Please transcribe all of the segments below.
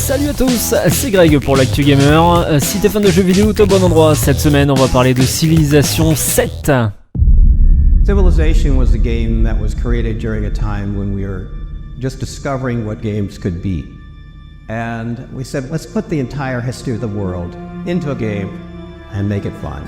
Salut à tous, c'est Greg pour l'Actu Gamer. Si t'es fan de jeux vidéo, t'es au bon endroit. Cette semaine, on va parler de Civilization 7. Civilization was a game that was created during a time when we were just discovering what games could be. And we said, let's put the entire history of the world into a game and make it fun.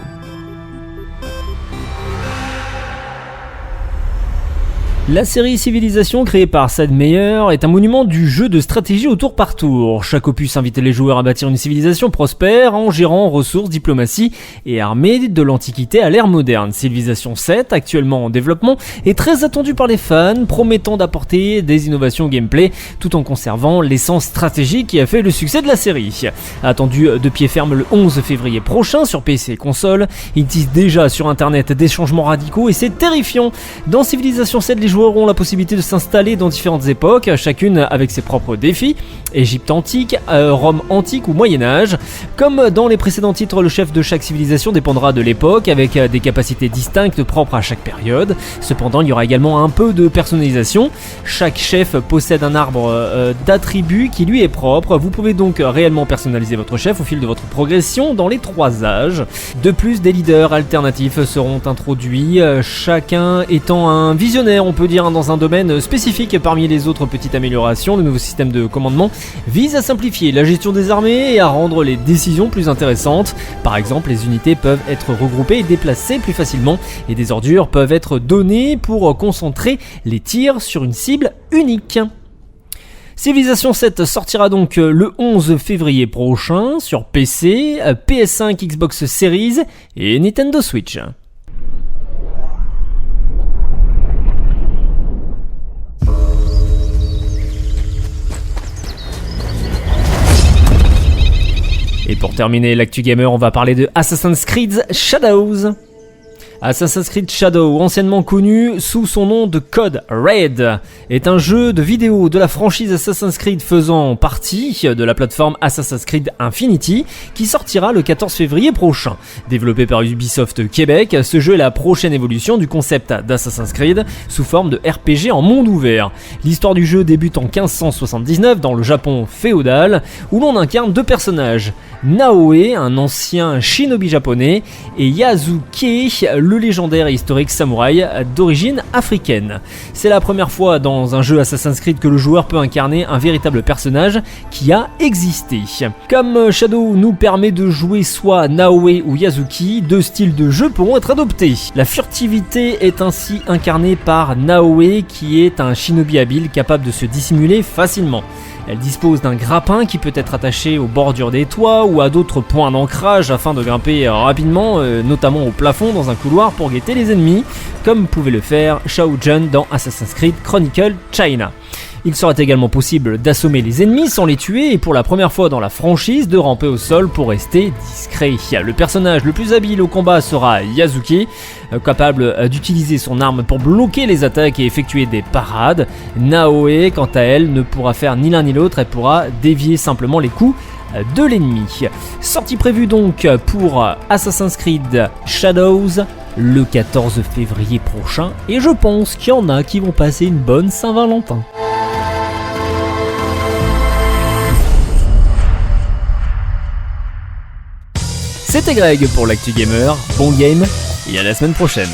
La série Civilization, créée par Sid Meier, est un monument du jeu de stratégie au tour par tour. Chaque opus invitait les joueurs à bâtir une civilisation prospère en gérant ressources, diplomatie et armée de l'Antiquité à l'ère moderne. Civilization 7, actuellement en développement, est très attendu par les fans, promettant d'apporter des innovations au gameplay tout en conservant l'essence stratégique qui a fait le succès de la série. Attendu de pied ferme le 11 février prochain sur PC et console, il tease déjà sur internet des changements radicaux et c'est terrifiant. Dans Civilization 7, les joueurs auront la possibilité de s'installer dans différentes époques, chacune avec ses propres défis. Égypte antique, Rome antique ou Moyen-Âge. Comme dans les précédents titres, le chef de chaque civilisation dépendra de l'époque, avec des capacités distinctes propres à chaque période. Cependant, il y aura également un peu de personnalisation. Chaque chef possède un arbre d'attributs qui lui est propre. Vous pouvez donc réellement personnaliser votre chef au fil de votre progression dans les 3 âges. De plus, des leaders alternatifs seront introduits, chacun étant un visionnaire, on peut dire, dans un domaine spécifique. Parmi les autres petites améliorations, le nouveau système de commandement vise à simplifier la gestion des armées et à rendre les décisions plus intéressantes. Par exemple, les unités peuvent être regroupées et déplacées plus facilement et des ordures peuvent être données pour concentrer les tirs sur une cible unique. Civilization 7 sortira donc le 11 février prochain sur PC, PS5, Xbox Series et Nintendo Switch. Et pour terminer l'actu gamer, on va parler de Assassin's Creed Shadows. Assassin's Creed Shadow, anciennement connu sous son nom de code Red, est un jeu de vidéo de la franchise Assassin's Creed faisant partie de la plateforme Assassin's Creed Infinity qui sortira le 14 février prochain. Développé par Ubisoft Québec, ce jeu est la prochaine évolution du concept d'Assassin's Creed sous forme de RPG en monde ouvert. L'histoire du jeu débute en 1579 dans le Japon féodal où l'on incarne 2 personnages, Naoe, un ancien shinobi japonais, et Yasuke, le légendaire et historique samouraï d'origine africaine. C'est la première fois dans un jeu Assassin's Creed que le joueur peut incarner un véritable personnage qui a existé. Comme Shadow nous permet de jouer soit Naoe ou Yasuki, 2 styles de jeu pourront être adoptés. La furtivité est ainsi incarnée par Naoe qui est un shinobi habile capable de se dissimuler facilement. Elle dispose d'un grappin qui peut être attaché aux bordures des toits ou à d'autres points d'ancrage afin de grimper rapidement, notamment au plafond dans un couloir pour guetter les ennemis, comme pouvait le faire Shao Jun dans Assassin's Creed Chronicle China. Il sera également possible d'assommer les ennemis sans les tuer et pour la première fois dans la franchise de ramper au sol pour rester discret. Le personnage le plus habile au combat sera Yasuke, capable d'utiliser son arme pour bloquer les attaques et effectuer des parades. Naoe, quant à elle, ne pourra faire ni l'un ni l'autre, elle pourra dévier simplement les coups de l'ennemi. Sortie prévue donc pour Assassin's Creed Shadows le 14 février prochain et je pense qu'il y en a qui vont passer une bonne Saint-Valentin. C'était Greg pour l'Actu Gamer, bon game et à la semaine prochaine.